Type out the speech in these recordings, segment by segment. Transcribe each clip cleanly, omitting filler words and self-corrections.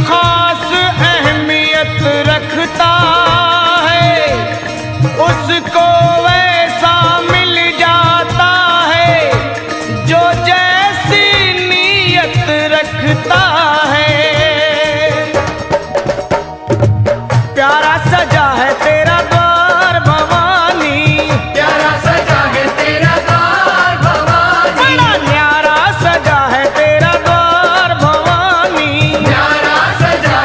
खास अहमियत रखता है, उसको वैसा मिल जाता है जो जैसी नीयत रखता है। प्यारा सजा है तेरा द्वार भवानी, प्यारा सजा है तेरा द्वार भवानी, बड़ा न्यारा सजा है तेरा द्वार भवानी। प्यारा सजा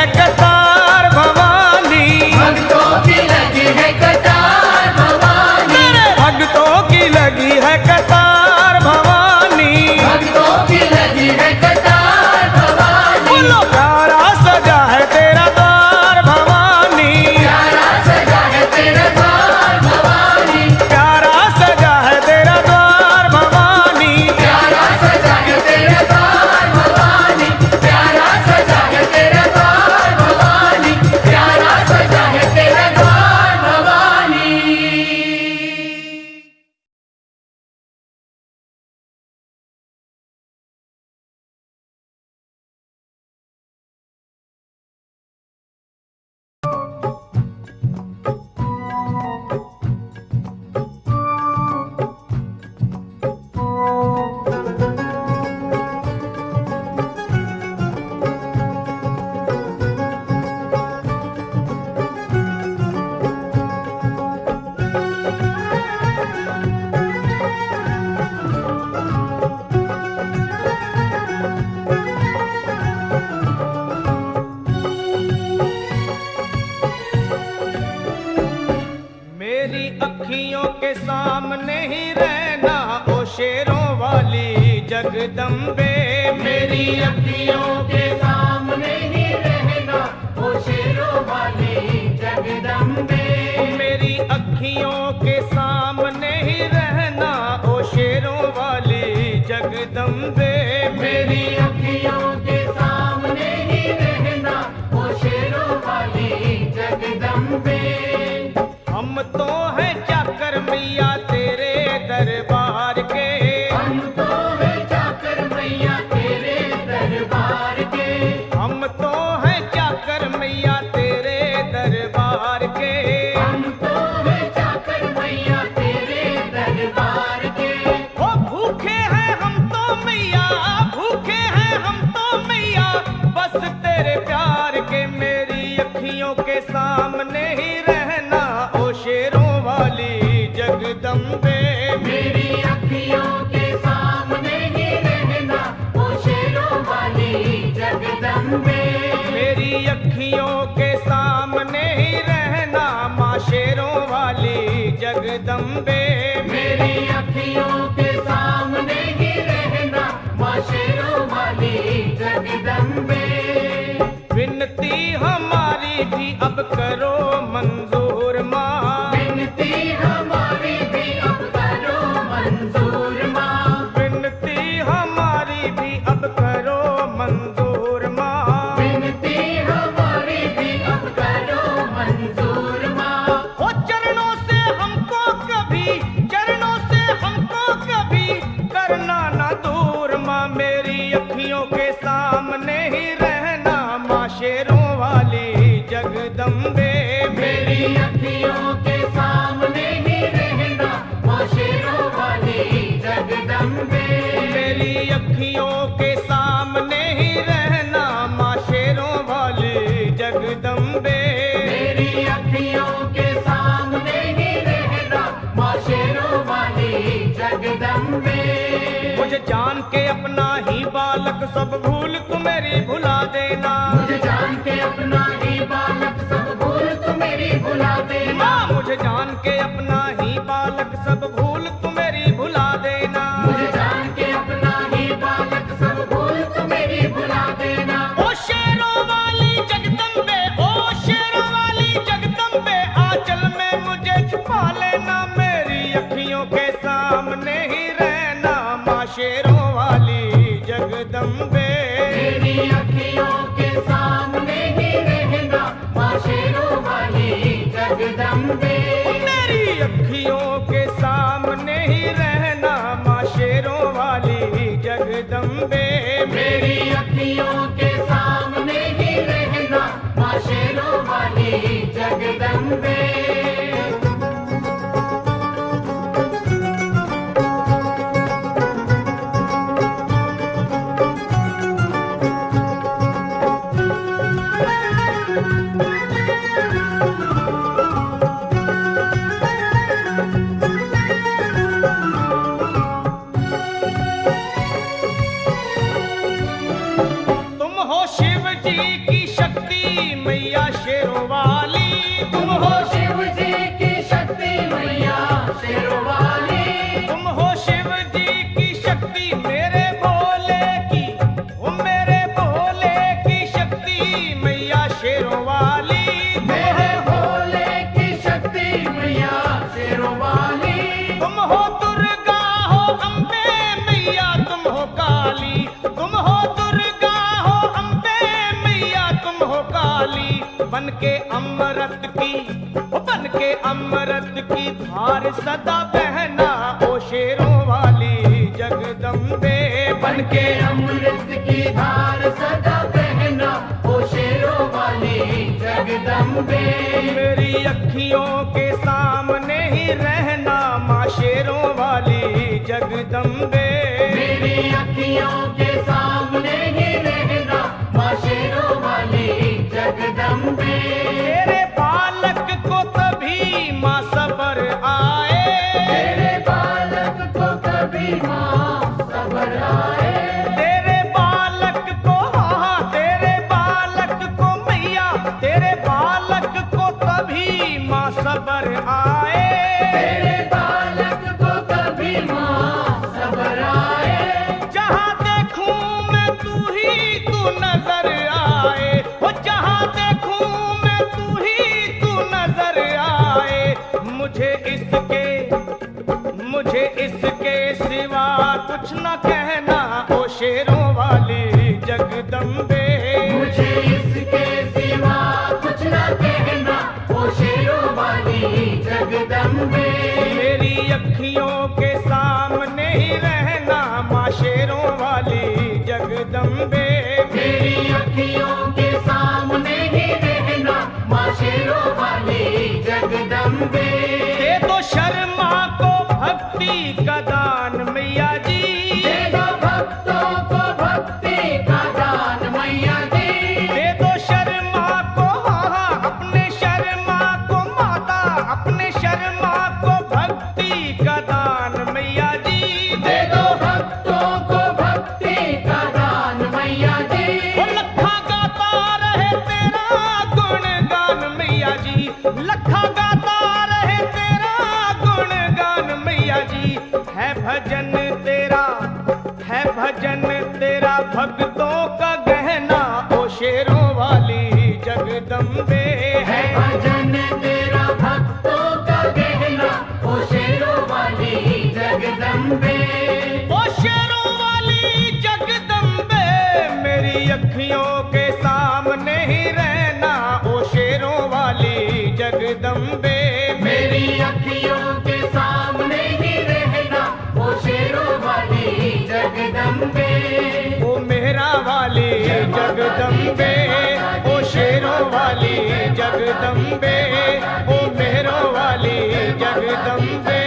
है कतार भवानी, भक्तों की लगी है कतार भवानी, तेरे भक्तों की लगी है कतार भवानी, भक्तों की लगी है कतार भवानी। बोलो प्यारा सजा है तेरा द्वार भवानी, प्यारा सजा है तेरा द्वार भवानी, प्यारा सजा है तेरा द्वार भवानी, प्यारा सजा है तेरा द्वार भवानी, प्यारा सजा है तेरा द्वार भवानी, प्यारा सजा है तेरा द्वार भवानी। मेरी अखियों के सामने ही रहना ओ शेरों वाली जगदम्बे, मेरी अखियों के सामने ही रहना ओ शेरों वाली जगदम्बे, मेरी अखियों के सामने ही रहना ओ शेरों वाली जगदम्बे, मेरी अखियों के सामने ही रहना ओ शेरों वाली जगदम्बे। हम तो हैं चाकर मैया तेरे दरबार के, हम तो है जाकर मैया तेरे दरबार के, हम तो हैं चाकर मैया तेरे दरबार के, हम तो है जाकर मैया तेरे दरबार के। ओ भूखे हैं हम तो मैया, भूखे हैं हम तो मैया, बस तेरे प्यार के। मेरी अखियों के सामने ही रहना ओ शेरों वाली जगदम्बे, मेरी अखियों के सामने ही रहना ओ शेरों वाली जगदम्बे, मेरी अखियों के सामने ही रहना माँ शेरों वाली जगदम्बे, मेरी अखियों के सामने ही रहना माँ शेरों वाली जगदम्बे। विनती हमारी भी अब करो मंजूर माँ, विनती हमारी भी अब करो मंजूर माँ, विनती हमारी भी अब करो मंजूर माँ, विनती हमारी भी अब करो मंजूर माँ। ओ चरणों से हमको कभी, चरणों से हमको कभी करना ना दूर माँ। मेरी अखियों के सामने ही रहना माँ शेरों वाली जगदम्बे, मेरी अखियों के सामने ही रहना माँ शेरों वाली जगदम्बे, मेरी अखियों के सामने ही रहना माँ शेरों वाली जगदम्बे, मेरी अखियों के सामने ही रहना माँ शेरों वाली जगदम्बे। मुझे जान के अपना ही बालक सब भूल तू मेरी भुला देना, मुझे जान के अपना ही बालक सब भूल तू मेरी भुला देना, माँ मुझे जान के अपना ही बालक सब भूल तू मेरी भुला देना, मुझे जान के अपना ही बालक सब भूल तू मेरी भुला देना। ओ शेरों वाली जगदम्बे, ओ शेरों वाली जगदम्बे, आंचल में मुझे छुपा लेना। मेरी अखियों के सामने ही रहना माँ शेरों वाली जगदम्बे, मेरी अखियों के सामने ही रहना शेरों वाली, मेरे भोले की शक्ति मैया शेरों वाली। तुम हो दुर्गा हो अम्बे मैया तुम हो काली, तुम हो दुर्गा हो अम्बे मैया तुम हो काली। बन के अमृत की धार सदा बहना ओ शेरों वाली जगदम्बे। बन के अमृत की धार सदा बहना ओ शेरों वाली जगदम्बे। मेरी अखियों के सामने ही रहना माँ शेरों वाली जगदम्बे। मेरी अखियों के सामने ही रहना माँ शेरों वाली जगदम्बे। तेरे बालक को तभी माँ सबर आए, तेरे बालक को कभी माँ सबर आए। तेरे बालक को हाँ तेरे बालक को मैया, तेरे बालक को तभी माँ सबर आए। तेरे बालक को कभी माँ सबर आए। जहाँ देखूं मैं तू नजर आए, वो जहाँ देखूं मैं तू नजर आए। मुझे इसके सिवा कुछ न कहना ओ शेरों वाली जगदम्बे। मुझे इसके सिवा कुछ न कहना ओ शेरों वाली जगदम्बे। मेरी अखियों के सामने ही रहना माँ शेरों वाली जगदम्बे। मेरी अखियों के सामने ही रहना माँ शेरों वाली जगदम्बे। दे दो शर्मा को भक्ति का दान मैया जी, दे दो भक्तों को भक्ति का दान मैया जी। दे दो शर्मा को हाँ अपने शर्मा को माता, अपने शर्मा को भक्ति का दान मैया जी। दे दो भक्तों को भक्ति का दान मैया जी। वो लखा गाता रहे तेरा गुणगान मैया जी, लखा गाता रहे तेरा गुणगान मैया जी। है भजन तेरा भक्तों का गहना ओ शेरों वाली जगदम्बे। है भजन तेरा भक्तों का गहना ओ शेरों वाली जगदम्बे। ओ शेरों वाली जगदम्बे, मेरी अखियों के सामने ही रहना ओ शेरों वाली जगदम्बे। मेरी अखियों के सामने ही रहना ओ शेरों वाली जगदम्बे। ओ मेहरा वाली जगदम्बे, ओ शेरों वाली जगदम्बे, ओ मेहरों वाली जगदम्बे।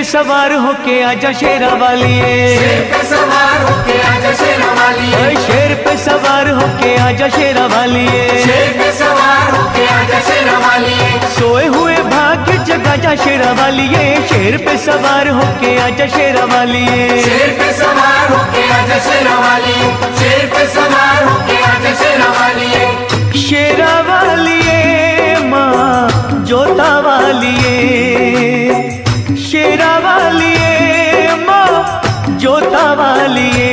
सवार होके आजा शेरा वालिए, शेर पे सवार होके आजा शेरा वालिए। शेर पे सवार होके आजा शेरा वालिए, शेर पे सवार होके आजा शेरा वालिए। सोए हुए भाग्य जगा जा शेरा वालिए, शेर पे सवार होके आजा शेरा वालिए। शेर पे सवार होके आजा शेरा वालिए। शेर पे सवार होके आजा शेरा वालिए। शेरा वालिए माँ जोता वालिए, शेरा वालिए माँ जोता वालिए।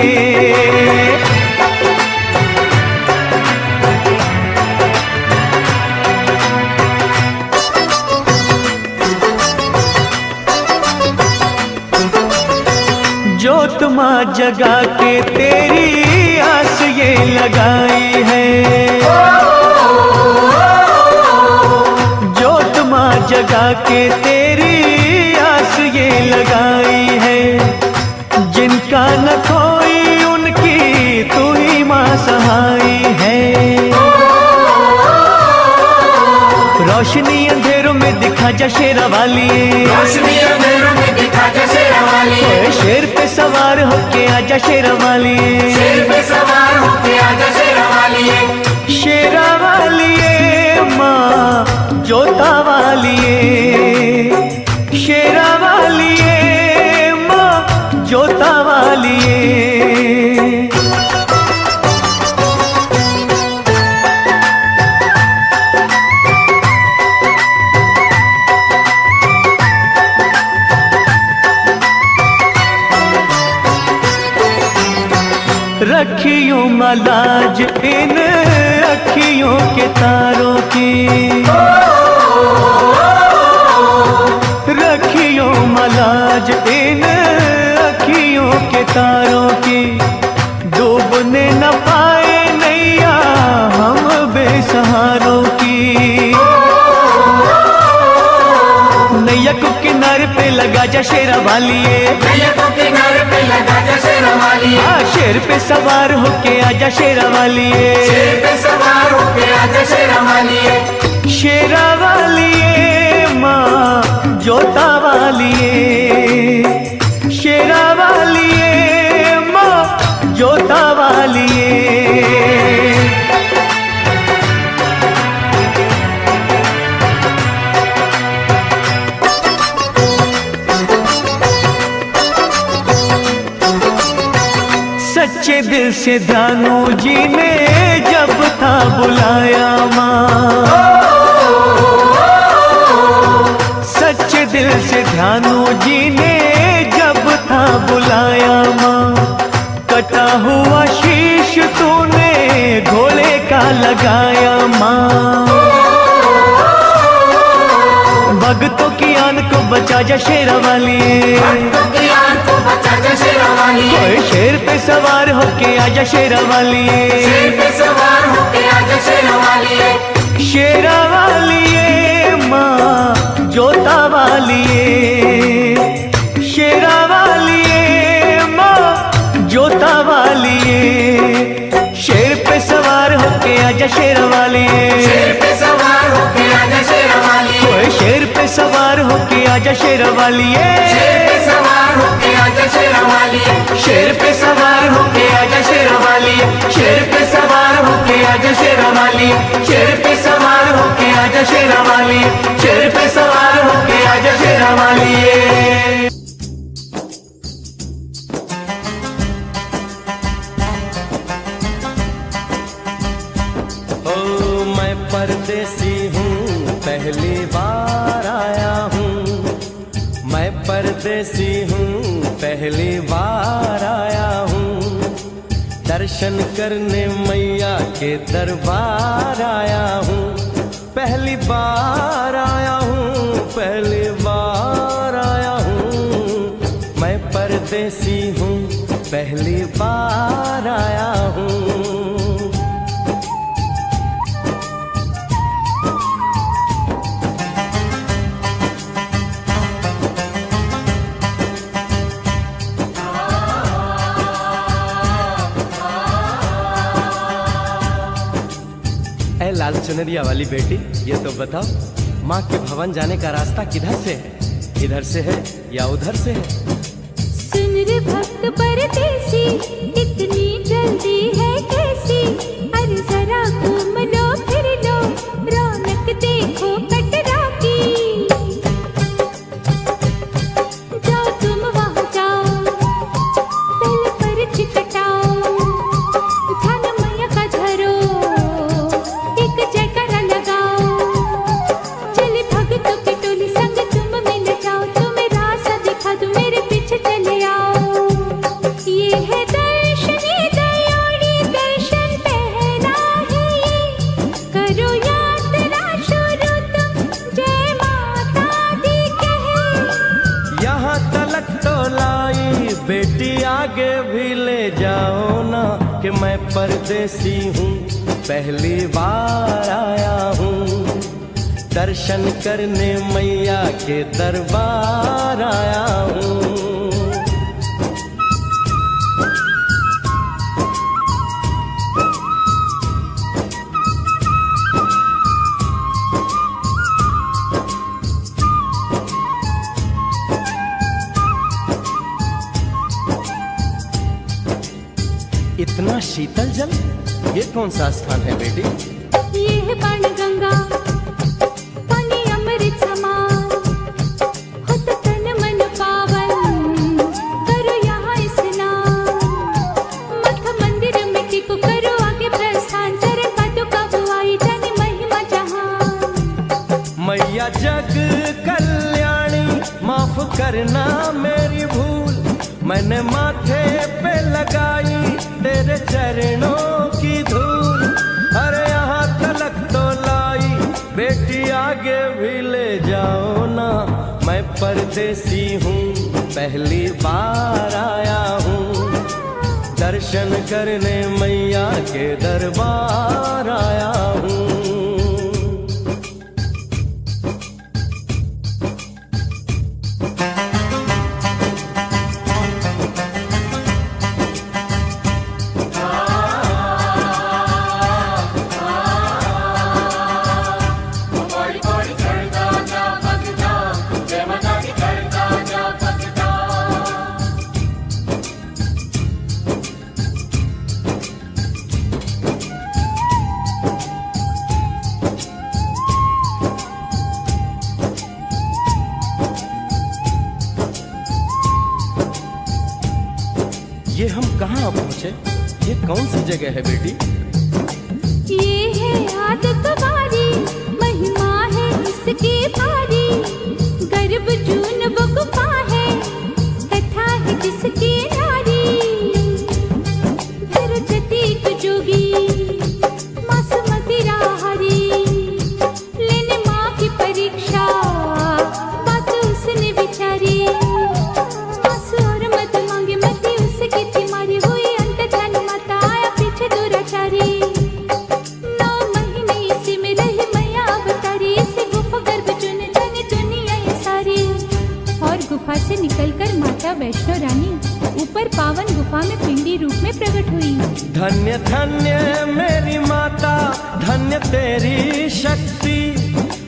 जोत माँ जगा के तेरी आस ये लगाई है, जोत माँ जगा के तेरी आस ये लगाई है। जिनका न कोई उनकी तू ही माँ सहाई है। रोशनी अंधेरों में दिखा जा शेरा वालिए, रोशनी अंधेरों में दिखा जा शेरा वालिए। शेर पे सवार होके आजा शेरा वालिए, शेर पे सवार होके आजा शेरा वालिए। शेरा वालिए माँ जोता वालिए, शेरा वालिए रखियो मलाज इन अखियों के तारों की, रखियो मलाज इन अखियों के तारों की। डूबने न पाए नैया हम बेसहारों की। नैया को किनारे पे लगा जा शेरा वालिए, नैया को किनारे पे लगा जा शेरा वालिए, शेर पे सवार होके आजा शेरा वालिए, शेर पे सवार होके आजा शेरा वालिए। शेरा वालिए माँ जोता वालिए, शेरा वालिए माँ जोता वालिए। सच्चे दिल से दानू जी ने जब था बुलाया माँ, सच्चे दिल से ध्यानू जी ने जब था बुलाया माँ। कटा हुआ शीश तूने घोड़े का लगाया माँ। भक्तों की आन को बचा जा शेरा वालिए, भक्तों की आन को बचा जा शेरा वालिए, कोई शेर पे सवार होके आजा शेरा वालिए, शेर पे सवार होके आजा शेरा वालिए। शेरा वालिए माँ जोता वालिए, शेरा वालिए माँ जोता वालिए। शेर पे सवार होके आजा शेरा वालिए, शेर पे सवार होके आजा शेरा वालिए, कोई शेर पे सवार होके आजा शेरा वालिए, शेर पे सवार होके आजा शेरा वालिए, शेर पे सवार होके आजा शेरा वालिए, शेर पे सवार होके आजा शेरा वालिए, शेर पे सवार होके आजा शेरा वालिए, शेर पे सवार होके आजा शेरा वालिए। ओ मैं परदेसी हूँ पहली बार आया हूँ, मैं परदेसी हूँ पहली बार आया हूँ। दर्शन करने मैया के दरबार आया हूँ, पहली बार आया हूँ, पहली बार आया हूँ। मैं परदेसी हूँ पहली बार आया हूँ। लाल चुनरिया वाली बेटी, ये तो बताओ माँ के भवन जाने का रास्ता किधर से है? इधर से है या उधर से है? सुन रे भक्त परदेसी, इतनी जल्दी है कैसी? अरे जरा घूम लो फिर लो, रौनक देखो कटरा की। जाओ तुम वहाँ जाओ, पहले पर्ची कटाओ, ध्यान मैया का धरो, एक जयकारा लगाओ। चले भक्तों की टोली संग तुम मिल जाओ, तुम्हें रास्ता दिखा दूं, मेरे पीछे चले आओ। ये है दर्शनी दयोड़ी दर्शन पहला है ये, करो यात्रा शुरू तुम, जय माता दी कहे। यहाँ तलक तो लाई बेटी, आगे भी ले जाओ ना, कि मैं परदेसी हूँ पहली बार आया हूँ। दर्शन करने मैया के दरबार आया हूँ। इतना शीतल जल, ये कौन सा स्थान है बेटी? ये है बाण गंगा, पानी अमृत समान, होत तन मन पावन, करो यहाँ स्नान। मठ मंदिर में टिको, करो आगे प्रस्थान, चरण पादुका बुआई, जाने महिमा जहान। मैया जग कल्याणी, माफ करना मेरी भूल, मैंने माथे पे लगाई तेरे परदेसी हूँ, पहली बार आया हूँ, दर्शन करने मैया के दरबार आया हूँ। पौड़ी पौड़ी चढ़ता जा भगता, जय माता दी करता जा भगता। ये हम कहाँ पहुँचे? ये कौन सी जगह है बेटी? ये है आदत वारी, महिमा है इसकी भारी, गर्भ जून वो गुफा है, कथा है जिसकी नारी। भरजती एक जोगी, मासूमती राहरी, लेने माँ की परीक्षा, बात उसने विचारी। आंसू और मत मांगे मती उसकी थी मारी, हुई अंत ध्यान माता आया पीछे दुराचारी। 9 महीने इसी में रही मैया अवतारी, इसी गुफा गर्भ चुन जाने दुनिया ये सारी। और गुफा से निकलकर माता वैष्णो रानी ऊपर पावन गुफा में पिंडी रूप में प्रकट हुई। धन्य धन्य मेरी माता, धन्य तेरी शक्ति,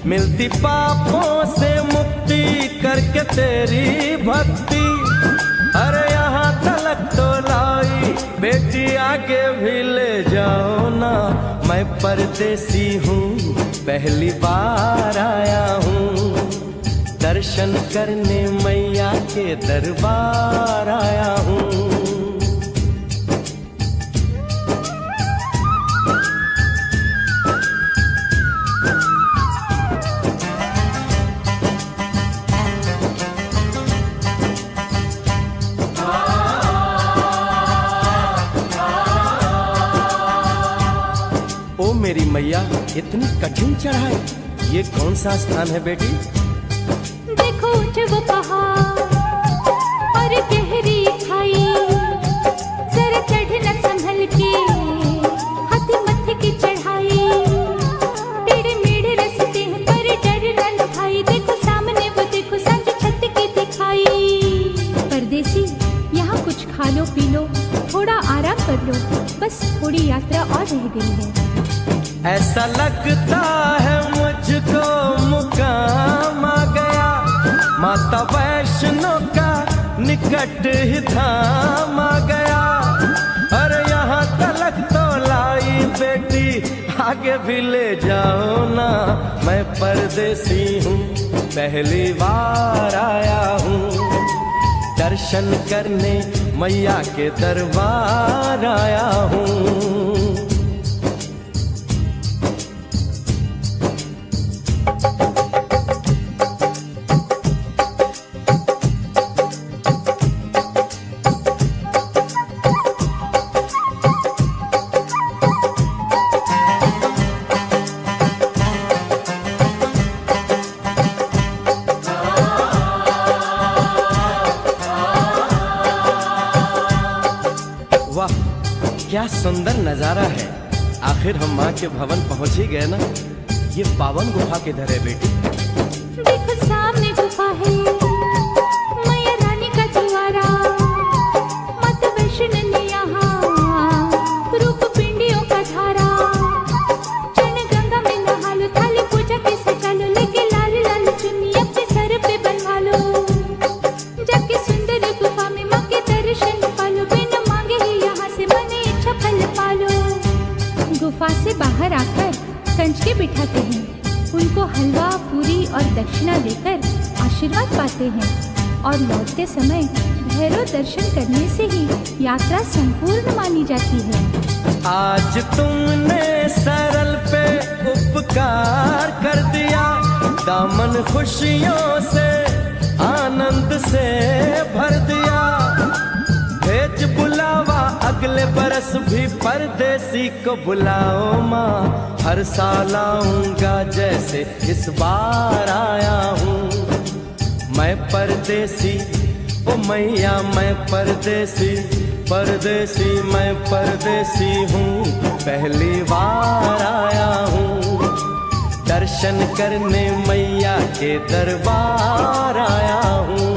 मिलती पापों से मुक्ति करके तेरी भक्ति। अरे यहाँ तलक तो लाई बेटी, आगे भी ले जाओ ना, मैं परदेसी हूँ, पहली बार आया हूँ, दर्शन करने मैया के दरबार आया हूँ। ओ मेरी मैया, इतनी कठिन चढ़ाई, ये कौन सा स्थान है बेटी? देखो ऊंचे वो पहाड़ और गहरी खाई, जरा चढ़ना संभल के, हाथी मत्थे की चढ़ाई। टेढ़े मेढ़े रास्ते हैं पर डर न भाई, देखो सामने वो देखो सांझ छत की दिखाई। परदेसी यहाँ कुछ खा लो पी लो, थोड़ा आराम कर लो, बस थोड़ी यात्रा और रह गई है। ऐसा लगता है मुझको मुकाम आ गया, माता वैष्णो का निकट ही धाम आ गया। अरे यहाँ तलक तो लाई बेटी, आगे भी ले जाओ ना, मैं परदेसी हूँ, पहली बार आया हूँ, दर्शन करने मैया के दरबार आया हूँ। वाह, क्या सुंदर नजारा है। आखिर हम माँ के भवन पहुंच ही गए ना। ये पावन गुफा किधर है बेटी? देखो सामने गुफा है, मैया रानी का द्वारा, माता वैष्णो ने यहाँ रूप पिंडियों का धारा। चरण गंगा में नहा लो, थाली पूजा के सजा लो, लेके लाल लाल चुन्नी अपने सर पे बनवा लो। जाके सुंदर गुफा में माँ के दर्शन पालो, बिना मांगे ही यहाँ से मने इच्छा फल पालो। गुफा से बाहर आकर कंचके बिठाते हैं, उनको हलवा पूरी और दक्षिणा देकर आशीर्वाद पाते हैं, और लौटते समय भैरव दर्शन करने से ही यात्रा संपूर्ण मानी जाती है। आज तुमने सरल पे उपकार कर दिया, दामन खुशियों से आनंद से भर दिया। भेज बुलावा अगले बरस भी परदेसी को बुलाओ माँ, हर साल आऊंगा जैसे इस बार आया हूँ। मैं परदेसी, ओ मैया मैं परदेसी, परदेसी मैं परदेसी हूँ, पहली बार आया हूँ, दर्शन करने मैया के दरबार आया हूँ।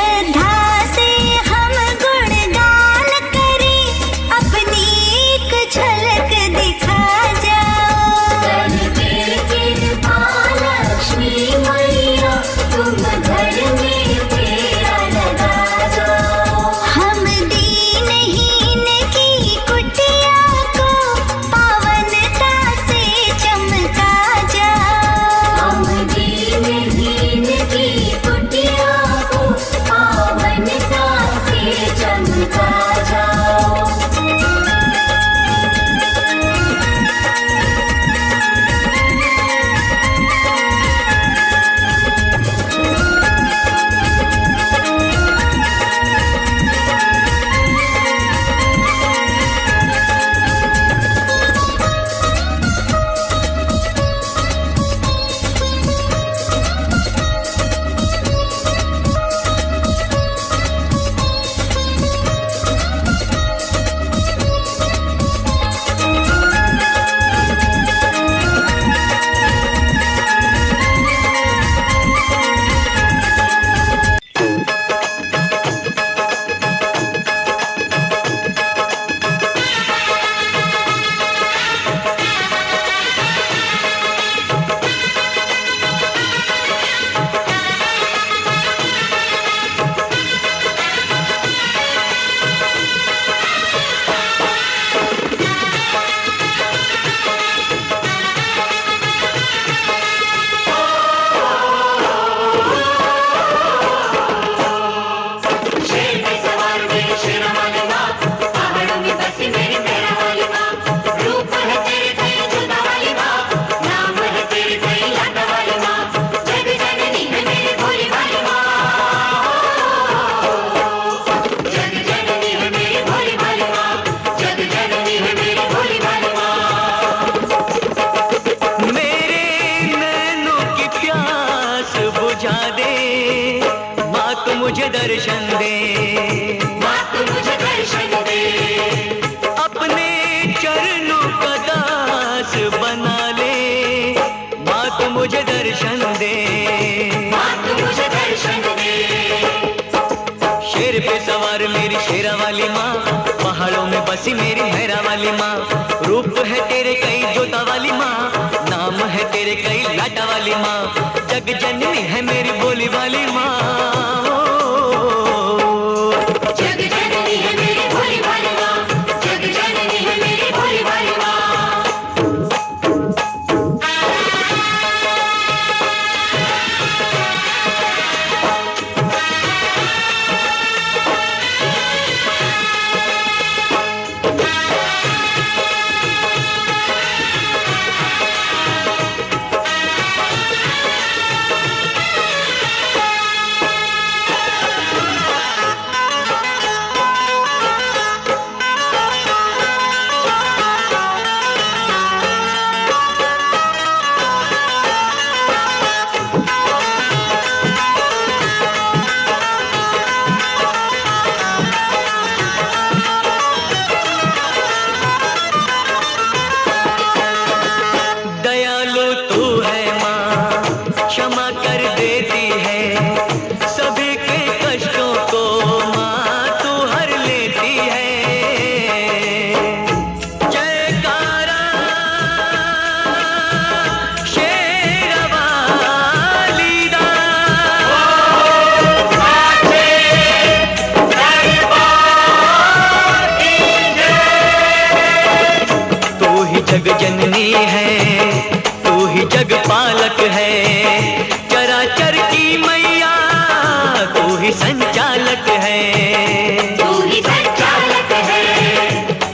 श्रद्धा से हम गुणगान करें, अपनी एक झलक दिखा जाओ। कृपा लक्ष्मी मैया, तुम घर में फेरा लगा जाओ। हम दीनहीन की कुटिया को पावनता से चमका जाओ। हम दीनहीन की कुटिया को पावनता से चमका जाओ। मुझे दर्शन दे, माँ तू मुझे दर्शन दे। अपने चरणों का दास बना ले, माँ तू मुझे दर्शन दे, माँ तू मुझे दर्शन दे। शेर पे सवार मेरी शेरा वाली माँ, पहाड़ों में बसी मेरी मेहरा वाली माँ। रूप है तेरे कई जोता वाली माँ, नाम है तेरे कई लाटा वाली माँ। जग जननी है मेरी बोली वाली माँ। जग जननी है मेरी भोली भाली माँ, जग जननी है मेरी भोली भाली माँ। दयालु तू है माँ, क्षमा कर देती है सभी के कष्टों को माँ तू हर लेती है। जयकारा शेरवाली दा, तू ही जग जननी है, तू ही जग पालक है। चराचर की मैया तू ही संचालक है। तू ही संचालक है,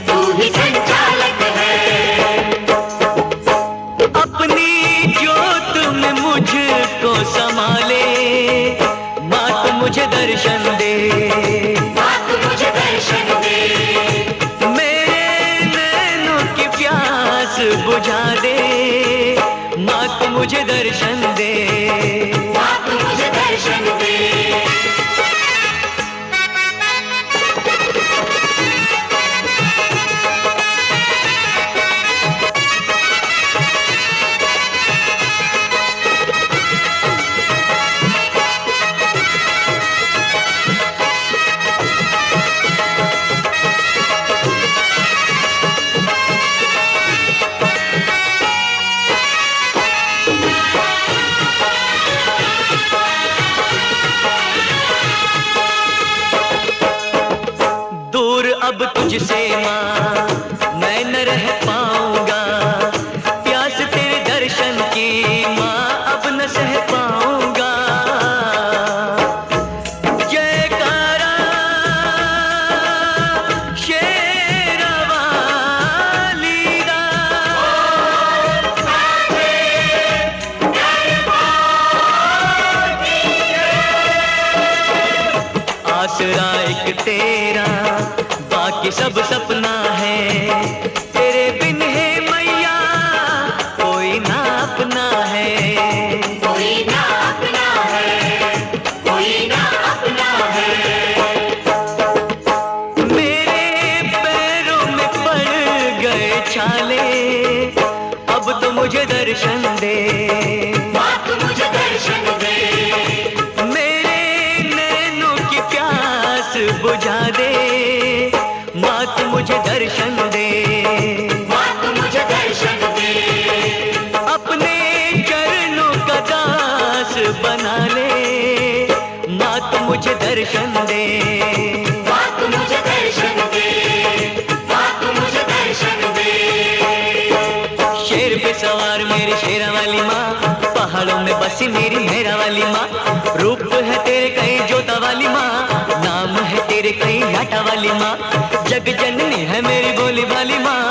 तू ही संचालक है। अपनी ज्योत में मुझको संभाले, माँ तू मुझे दर्शन दे, माँ तू मुझे दर्शन दे। मेरे नैनों की प्यास बुझा दे, माँ तू मुझे दर्शन दे। माँ तू मुझे दर्शन दे। अब तुझसे माँ मैं न रह पाऊंगा, प्यास तेरे दर्शन की माँ अब न सह पाऊंगा। जयकारा शेरावाली दा, आसरा एक तेरा बाकी सब सपना है, तेरे बिन है मैया कोई ना अपना है। कोई ना अपना है, कोई ना अपना है। मेरे पैरों में पड़ गए छाले, अब तो मुझे दर्शन दे, माँ तू मुझे दर्शन दे, मेरे नैनों की प्यास बुझा दे, माँ तू मुझे दर्शन दे, माँ तू मुझे दर्शन दे, अपने चरणों का दास बना ले, माँ तू मुझे दर्शन दे। माँ तू मुझे दर्शन दे, माँ तू मुझे दर्शन दे। शेर पे सवार मेरी शेरा वाली माँ, पहाड़ों में बसी मेरी मेरा वाली माँ, रूप है तेरे कई जोता वाली माँ, नाम है तेरे कई लाटा वाली माँ, जग जननी है मेरी बोली वाली माँ।